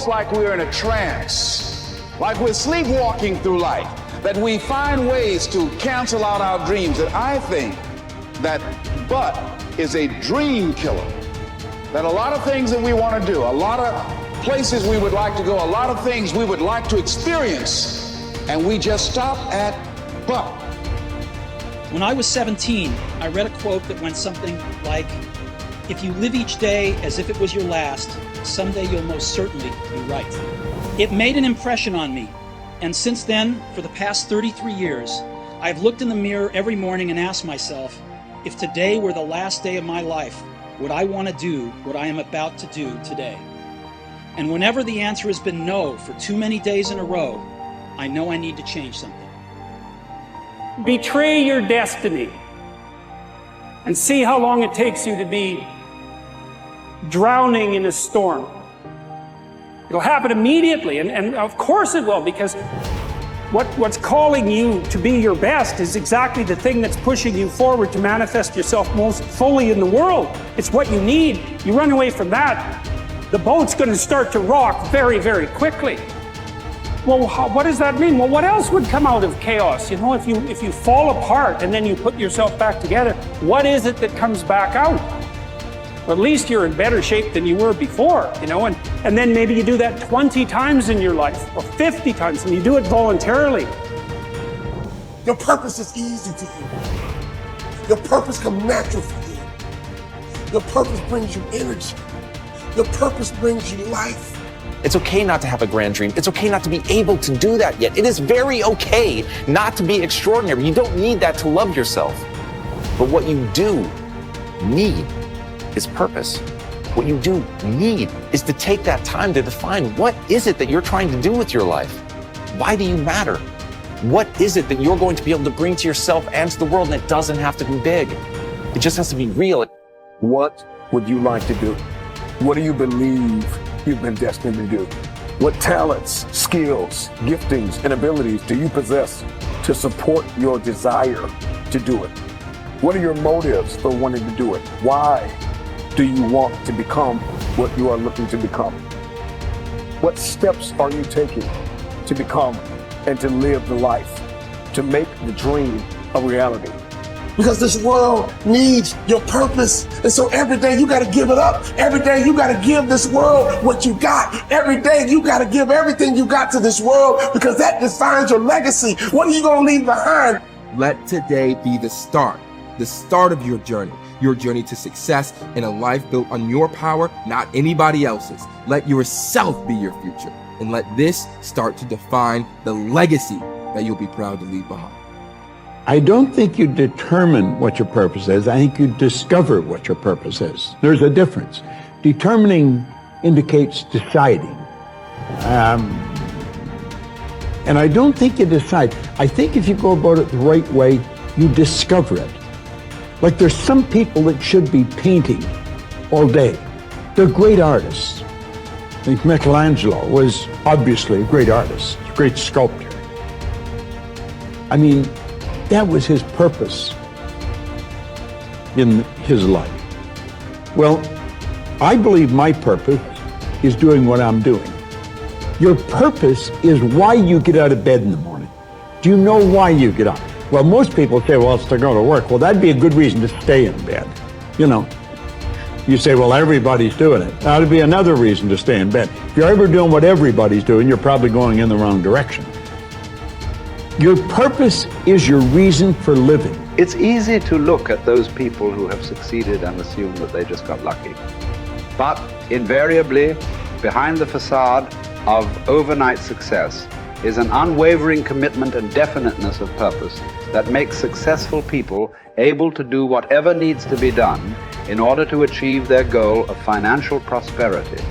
almost like we're in a trance, like we're sleepwalking through life, that we find ways to cancel out our dreams. And I think that but is a dream killer. That a lot of things that we want to do, a lot of places we would like to go, a lot of things we would like to experience, and we just stop at but. When I was 17, I read a quote that went something like, "If you live each day as if it was your last, someday you'll most certainly be right." It made an impression on me, and since then, for the past 33 years, I've looked in the mirror every morning and asked myself, if today were the last day of my life, would I want to do what I am about to do today? And whenever the answer has been no for too many days in a row, I know I need to change something. Betray your destiny and see how long it takes you to be drowning in a storm. It'll happen immediately, and of course it will, because what's calling you to be your best is exactly the thing that's pushing you forward to manifest yourself most fully in the world. It's what you need. You run away from that, the boat's going to start to rock very, very quickly. Well, what does that mean? Well, what else would come out of chaos? You know, if you fall apart and then you put yourself back together, what is it that comes back out? Well, at least you're in better shape than you were before, you know, and then maybe you do that 20 times in your life or 50 times, and you do it voluntarily. Your purpose is easy to you. Your purpose comes natural for you. Your purpose brings you energy. Your purpose brings you life. It's okay not to have a grand dream. It's okay not to be able to do that yet. It is very okay not to be extraordinary. You don't need that to love yourself. But what you do need is purpose. What you do need is to take that time to define what is it that you're trying to do with your life? Why do you matter? What is it that you're going to be able to bring to yourself and to the world? And it doesn't have to be big. It just has to be real. What would you like to do? What do you believe you've been destined to do? What talents, skills, giftings, and abilities do you possess to support your desire to do it? What are your motives for wanting to do it? Why do you want to become what you are looking to become? What steps are you taking to become and to live the life, to make the dream a reality? Because this world needs your purpose. And so every day you got to give it up. Every day you got to give this world what you got. Every day you got to give everything you got to this world, because that defines your legacy. What are you going to leave behind? Let today be the start of your journey to success in a life built on your power, not anybody else's. Let yourself be your future, and let this start to define the legacy that you'll be proud to leave behind. I don't think you determine what your purpose is. I think you discover what your purpose is. There's a difference. Determining indicates deciding. And I don't think you decide. I think if you go about it the right way, you discover it. Like there's some people that should be painting all day. They're great artists. I think Michelangelo was obviously a great artist, a great sculptor. I mean, that was his purpose in his life. Well, I believe my purpose is doing what I'm doing. Your purpose is why you get out of bed in the morning. Do you know why you get up? Well, most people say, well, it's to go to work. Well, that'd be a good reason to stay in bed. You know, you say, well, everybody's doing it. That'd be another reason to stay in bed. If you're ever doing what everybody's doing, you're probably going in the wrong direction. Your purpose is your reason for living. It's easy to look at those people who have succeeded and assume that they just got lucky. But invariably, behind the facade of overnight success is an unwavering commitment and definiteness of purpose that makes successful people able to do whatever needs to be done in order to achieve their goal of financial prosperity.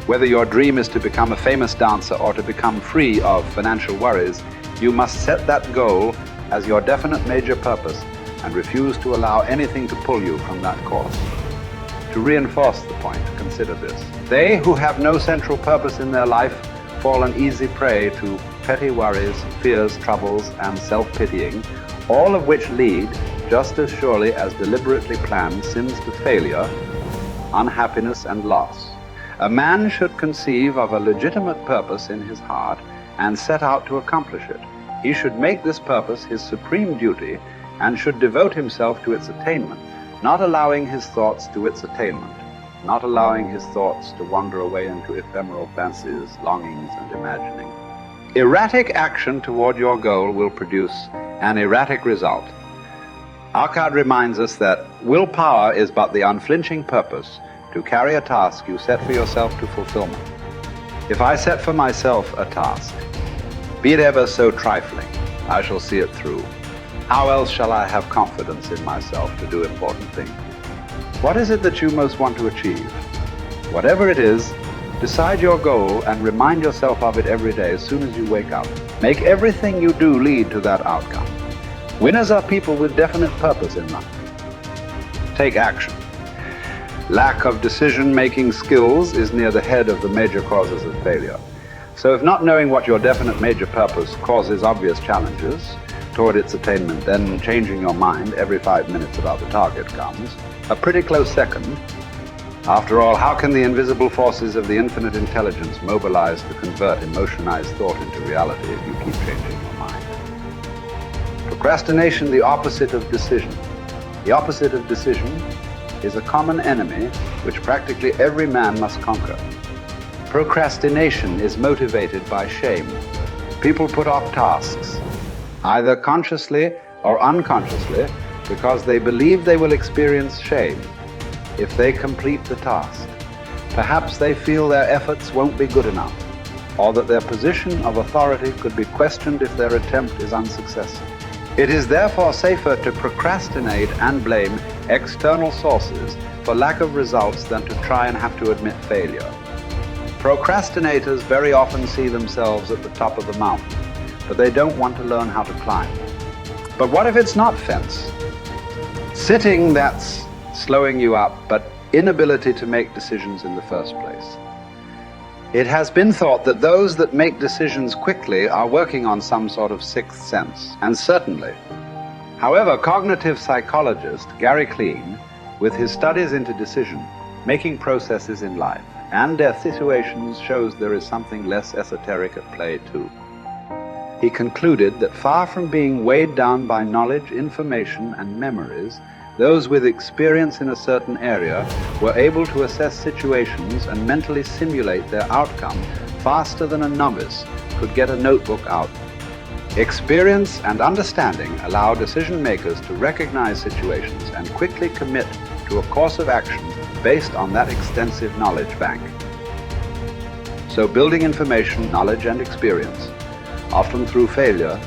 Whether your dream is to become a famous dancer or to become free of financial worries, you must set that goal as your definite major purpose and refuse to allow anything to pull you from that course. To reinforce the point, consider this. They who have no central purpose in their life fall an easy prey to petty worries, fears, troubles, and self-pitying, all of which lead, just as surely as deliberately planned sins, to failure, unhappiness, and loss. A man should conceive of a legitimate purpose in his heart and set out to accomplish it. He should make this purpose his supreme duty and should devote himself to its attainment, not allowing his thoughts to its attainment, not allowing his thoughts to wander away into ephemeral fancies, longings, and imagining. Erratic action toward your goal will produce an erratic result. Our card reminds us that willpower is but the unflinching purpose to carry a task you set for yourself to fulfillment. If I set for myself a task, be it ever so trifling, I shall see it through. How else shall I have confidence in myself to do important things? What is it that you most want to achieve? Whatever it is, decide your goal and remind yourself of it every day as soon as you wake up. Make everything you do lead to that outcome. Winners are people with definite purpose in life. Take action. Lack of decision-making skills is near the head of the major causes of failure. So if not knowing what your definite major purpose causes obvious challenges toward its attainment, then changing your mind every 5 minutes about the target comes a pretty close second. After all, how can the invisible forces of the infinite intelligence mobilize to convert emotionized thought into reality if you keep changing your mind? Procrastination, the opposite of decision. The opposite of decision is a common enemy which practically every man must conquer. Procrastination is motivated by shame. People put off tasks, either consciously or unconsciously, because they believe they will experience shame if they complete the task. Perhaps they feel their efforts won't be good enough, or that their position of authority could be questioned if their attempt is unsuccessful. It is therefore safer to procrastinate and blame external sources for lack of results than to try and have to admit failure. Procrastinators very often see themselves at the top of the mountain, but they don't want to learn how to climb. But what if it's not fence? Sitting, that's slowing you up, but inability to make decisions in the first place. It has been thought that those that make decisions quickly are working on some sort of sixth sense, and certainly. However, cognitive psychologist Gary Klein, with his studies into decision-making processes in life and their situations, shows there is something less esoteric at play too. He concluded that far from being weighed down by knowledge, information, and memories, those with experience in a certain area were able to assess situations and mentally simulate their outcome faster than a novice could get a notebook out. Experience and understanding allow decision makers to recognize situations and quickly commit to a course of action based on that extensive knowledge bank. So building information, knowledge, and experience, often through failure,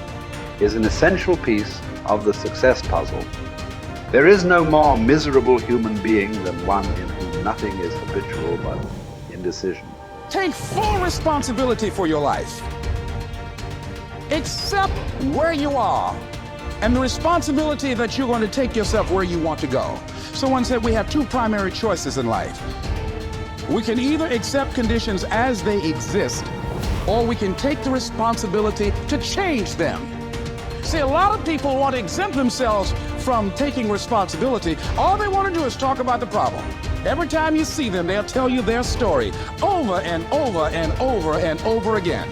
is an essential piece of the success puzzle. There is no more miserable human being than one in whom nothing is habitual but indecision. Take full responsibility for your life. Accept where you are and the responsibility that you're going to take yourself where you want to go. Someone said we have two primary choices in life. We can either accept conditions as they exist, or we can take the responsibility to change them. See, a lot of people want to exempt themselves from taking responsibility. All they want to do is talk about the problem. Every time you see them, they'll tell you their story over and over and over and over again.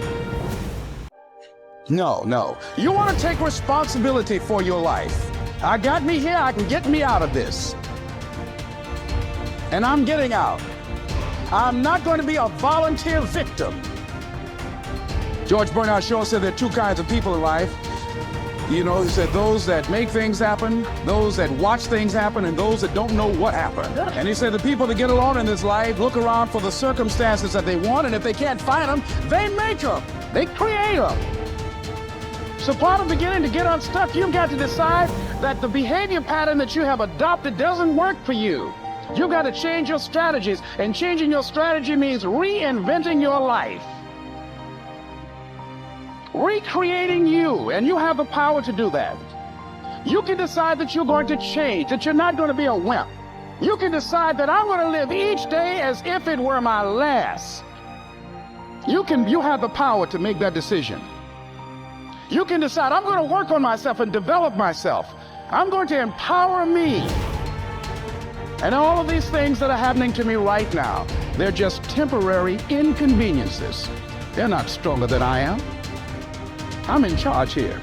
No. You want to take responsibility for your life. I got me here, I can get me out of this. And I'm getting out. I'm not going to be a volunteer victim. George Bernard Shaw said there are two kinds of people in life. You know, he said those that make things happen, those that watch things happen, and those that don't know what happened. And he said the people that get along in this life look around for the circumstances that they want, and if they can't find them, they make them. They create them. So part of beginning to get unstuck, you've got to decide that the behavior pattern that you have adopted doesn't work for you. You've got to change your strategies, and changing your strategy means reinventing your life. Recreating you, and you have the power to do that. You can decide that you're going to change, that you're not going to be a wimp. You can decide that I'm going to live each day as if it were my last. You have the power to make that decision. You can decide I'm going to work on myself and develop myself. I'm going to empower me. And all of these things that are happening to me right now, They're just temporary inconveniences. They're not stronger than I am. I'm in charge here.